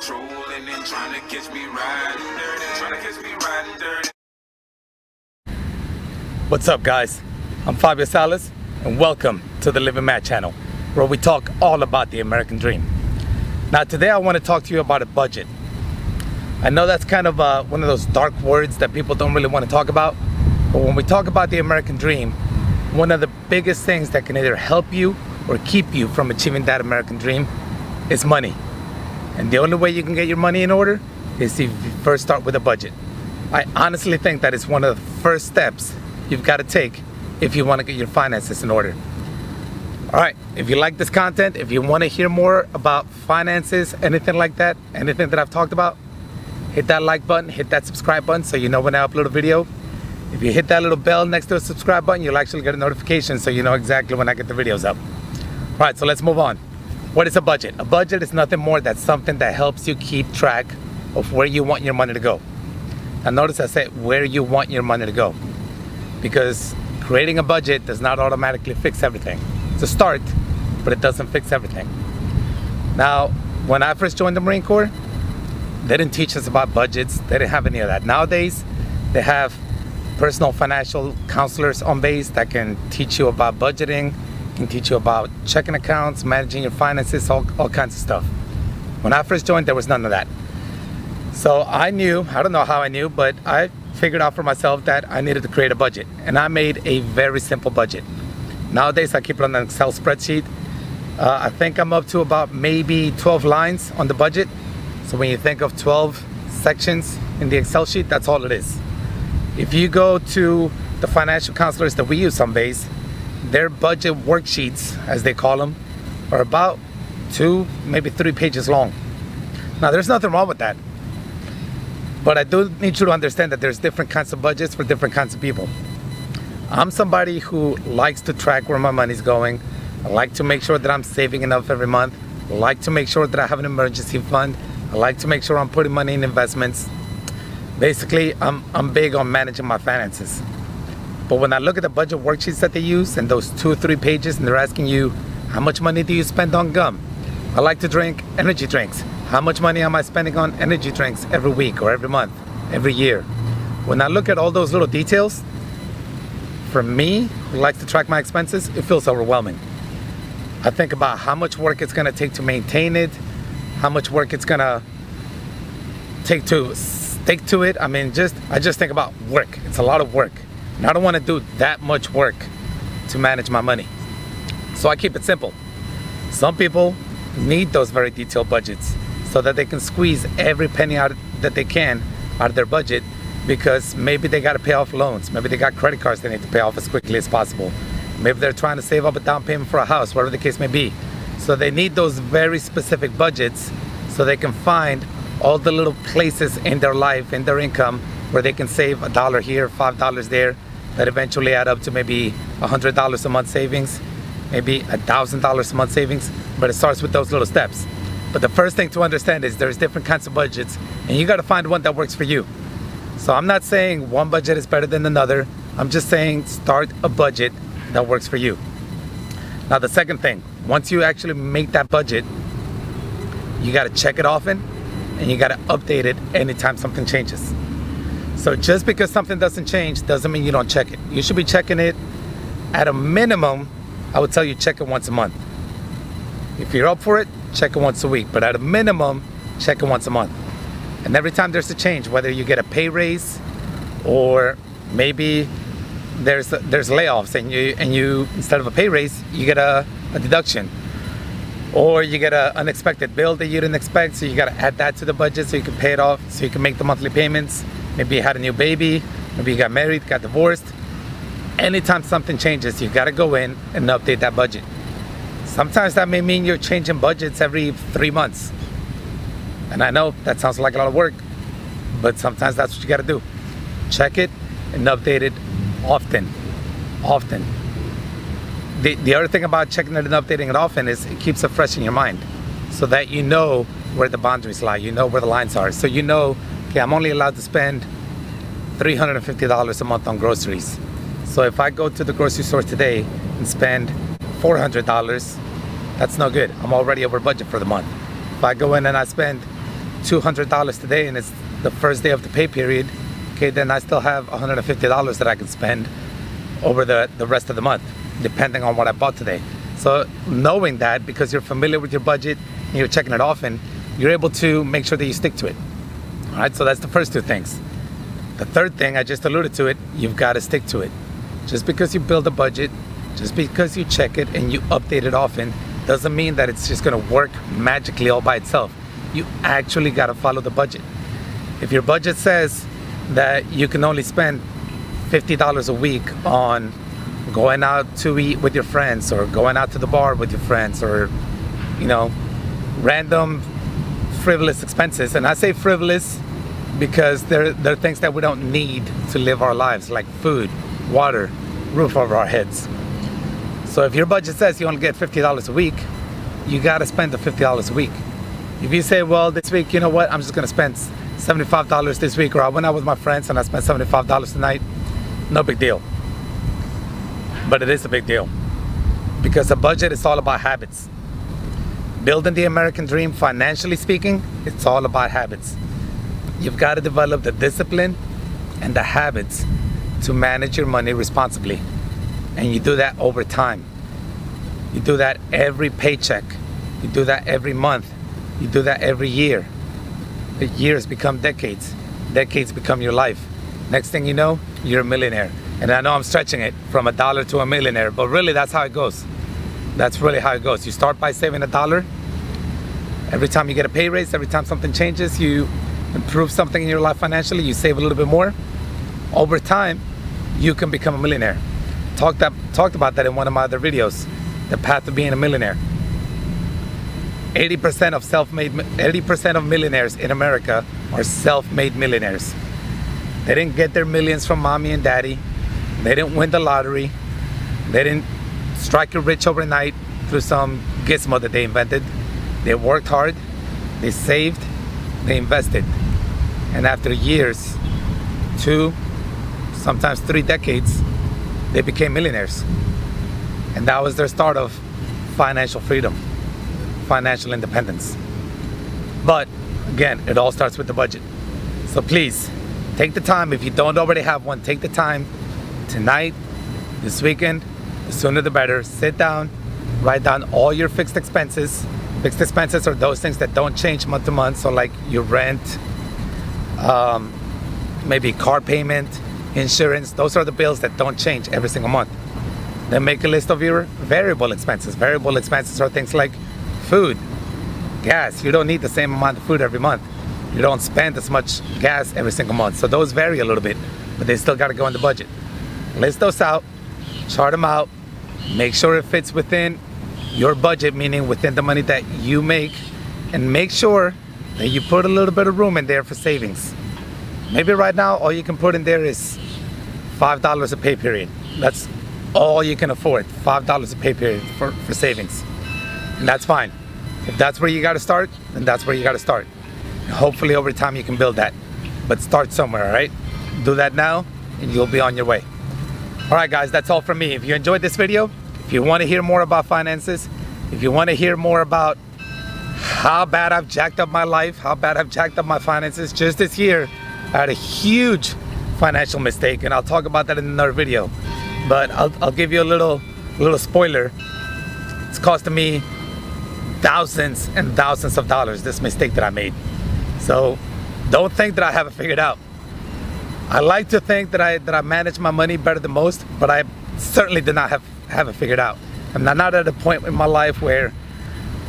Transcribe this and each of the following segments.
trolling and trying to catch me riding dirty. What's up, guys? I'm Fabio Salas, and welcome to the Living Mad channel, where we talk all about the American dream. Now, today I want to talk to you about a budget. I know that's kind of one of those dark words that people don't really want to talk about, but when we talk about the American dream, one of the biggest things that can either help you or keep you from achieving that American dream is money. And the only way you can get your money in order is if you first start with a budget. I honestly think that is one of the first steps you've got to take if you want to get your finances in order. All right, if you like this content, if you want to hear more about finances, anything like that, anything that I've talked about, hit that like button, hit that subscribe button so you know when I upload a video. If you hit that little bell next to the subscribe button, you'll actually get a notification so you know exactly when I get the videos up. All right, so let's move on. What is a budget? A budget is nothing more than something that helps you keep track of where you want your money to go. Now notice I said where you want your money to go, because creating a budget does not automatically fix everything. It's a start, but it doesn't fix everything. Now, when I first joined the Marine Corps, they didn't teach us about budgets. They didn't have any of that. Nowadays, they have personal financial counselors on base that can teach you about budgeting, can teach you about checking accounts, managing your finances, all kinds of stuff. When I first joined, there was none of that. So I knew, I don't know how I knew, but I figured out for myself that I needed to create a budget. And I made a very simple budget. Nowadays, I keep it on an Excel spreadsheet. I think I'm up to about maybe 12 lines on the budget. So when you think of 12 sections in the Excel sheet, that's all it is. If you go to the financial counselors that we use on base, their budget worksheets, as they call them, are about 2, maybe 3 pages long. Now, there's nothing wrong with that. But I do need you to understand that there's different kinds of budgets for different kinds of people. I'm somebody who likes to track where my money's going. I like to make sure that I'm saving enough every month. I like to make sure that I have an emergency fund. I like to make sure I'm putting money in investments. Basically, I'm big on managing my finances. But when I look at the budget worksheets that they use and those 2 or 3 pages, and they're asking you, how much money do you spend on gum? I like to drink energy drinks. How much money am I spending on energy drinks every week or every month, every year? When I look at all those little details, for me, who likes to track my expenses, it feels overwhelming. I think about how much work it's gonna take to maintain it, how much work it's gonna take to stick to it. I mean, I just think about work. It's a lot of work. And I don't wanna do that much work to manage my money. So I keep it simple. Some people need those very detailed budgets so that they can squeeze every penny out that they can out of their budget, because maybe they gotta pay off loans. Maybe they got credit cards they need to pay off as quickly as possible. Maybe they're trying to save up a down payment for a house, whatever the case may be. So they need those very specific budgets so they can find all the little places in their life, in their income, where they can save $1 here, $5 there, that eventually add up to maybe $100 a month savings, maybe $1,000 a month savings, but it starts with those little steps. But the first thing to understand is there's different kinds of budgets, and you gotta find one that works for you. So I'm not saying one budget is better than another. I'm just saying start a budget that works for you. Now, the second thing, once you actually make that budget, you gotta check it often, and you gotta update it anytime something changes. So just because something doesn't change doesn't mean you don't check it. You should be checking it at a minimum. I would tell you check it once a month. If you're up for it, check it once a week, but at a minimum, check it once a month. And every time there's a change, whether you get a pay raise or maybe there's layoffs and you instead of a pay raise, you get a deduction, or you get an unexpected bill that you didn't expect, so you got to add that to the budget so you can pay it off, so you can make the monthly payments. Maybe you had a new baby, maybe you got married, got divorced. Anytime something changes, you got to go in and update that budget. Sometimes that may mean you're changing budgets every 3 months. And I know that sounds like a lot of work, but sometimes that's what you got to do. Check it and update it often. The other thing about checking it and updating it often is it keeps it fresh in your mind, so that you know where the boundaries lie, you know where the lines are. So you know, okay, I'm only allowed to spend $350 a month on groceries. So if I go to the grocery store today and spend $400, that's no good. I'm already over budget for the month. If I go in and I spend $200 today and it's the first day of the pay period, okay, then I still have $150 that I can spend over the rest of the month, depending on what I bought today. So knowing that, because you're familiar with your budget and you're checking it often, you're able to make sure that you stick to it. All right, so that's the first two things. The third thing, I just alluded to it, you've got to stick to it. Just because you build a budget, just because you check it and you update it often, doesn't mean that it's just gonna work magically all by itself. You actually gotta follow the budget. If your budget says that you can only spend $50 a week on going out to eat with your friends, or going out to the bar with your friends, or, you know, random frivolous expenses. And I say frivolous because they're things that we don't need to live our lives, like food, water, roof over our heads. So if your budget says you only get $50 a week, you gotta spend the $50 a week. If you say, well, this week, you know what, I'm just gonna spend $75 this week, or I went out with my friends and I spent $75 tonight, no big deal. But it is a big deal, because a budget is all about habits. Building the American dream, financially speaking, it's all about habits. You've got to develop the discipline and the habits to manage your money responsibly. And you do that over time. You do that every paycheck. You do that every month. You do that every year. The years become decades. Decades become your life. Next thing you know, you're a millionaire. And I know I'm stretching it from $1 to a millionaire, but really that's how it goes. That's really how it goes. You start by saving $1. Every time you get a pay raise, every time something changes, you improve something in your life financially, you save a little bit more. Over time, you can become a millionaire. Talked about that in one of my other videos, the path to being a millionaire. 80% of millionaires in America are self-made millionaires. They didn't get their millions from mommy and daddy. They didn't win the lottery. They didn't strike it rich overnight through some gizmo that they invented. They worked hard, they saved, they invested. And after years, 2, sometimes 3 decades, they became millionaires. And that was their start of financial freedom, financial independence. But again, it all starts with the budget. So please, take the time, if you don't already have one, take the time tonight, this weekend, the sooner the better. Sit down, write down all your fixed expenses. Fixed expenses are those things that don't change month to month. So like your rent, maybe car payment, insurance, those are the bills that don't change every single month. Then make a list of your variable expenses. Variable expenses are things like food, gas. You don't need the same amount of food every month. You don't spend as much gas every single month. So those vary a little bit, but they still gotta go in the budget. List those out, chart them out, make sure it fits within your budget, meaning within the money that you make, and make sure that you put a little bit of room in there for savings. Maybe right now, all you can put in there is $5 a pay period. That's all you can afford, $5 a pay period for savings. And that's fine. If that's where you gotta start, then that's where you gotta start. Hopefully over time you can build that, but start somewhere, all right? Do that now and you'll be on your way. All right guys, that's all from me. If you enjoyed this video, if you want to hear more about finances, if you want to hear more about how bad I've jacked up my life, how bad I've jacked up my finances, just this year I had a huge financial mistake, and I'll talk about that in another video. But I'll give you a little spoiler. It's costing me thousands and thousands of dollars, this mistake that I made. So don't think that I have it figured out. I like to think that I manage my money better than most, but I certainly did not have it figured out. I'm not at a point in my life where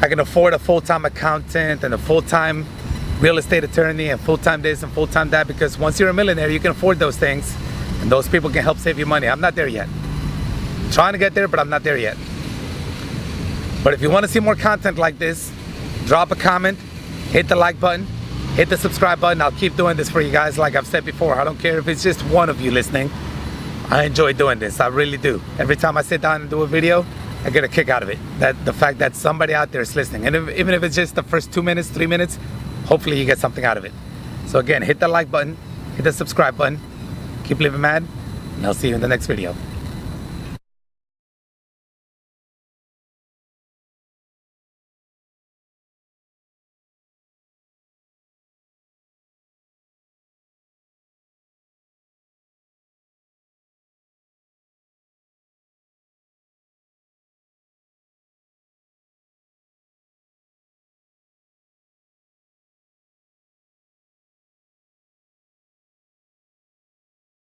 I can afford a full-time accountant and a full-time real estate attorney and full-time this and full-time that, because once you're a millionaire, you can afford those things and those people can help save you money. I'm not there yet. I'm trying to get there, but I'm not there yet. But if you want to see more content like this, drop a comment, hit the like button, hit the subscribe button. I'll keep doing this for you guys. Like I've said before, I don't care if it's just one of you listening. I enjoy doing this, I really do. Every time I sit down and do a video, I get a kick out of it. The fact that somebody out there is listening. And even if it's just the first 2 minutes, 3 minutes, hopefully you get something out of it. So again, hit the like button, hit the subscribe button, keep living mad, and I'll see you in the next video.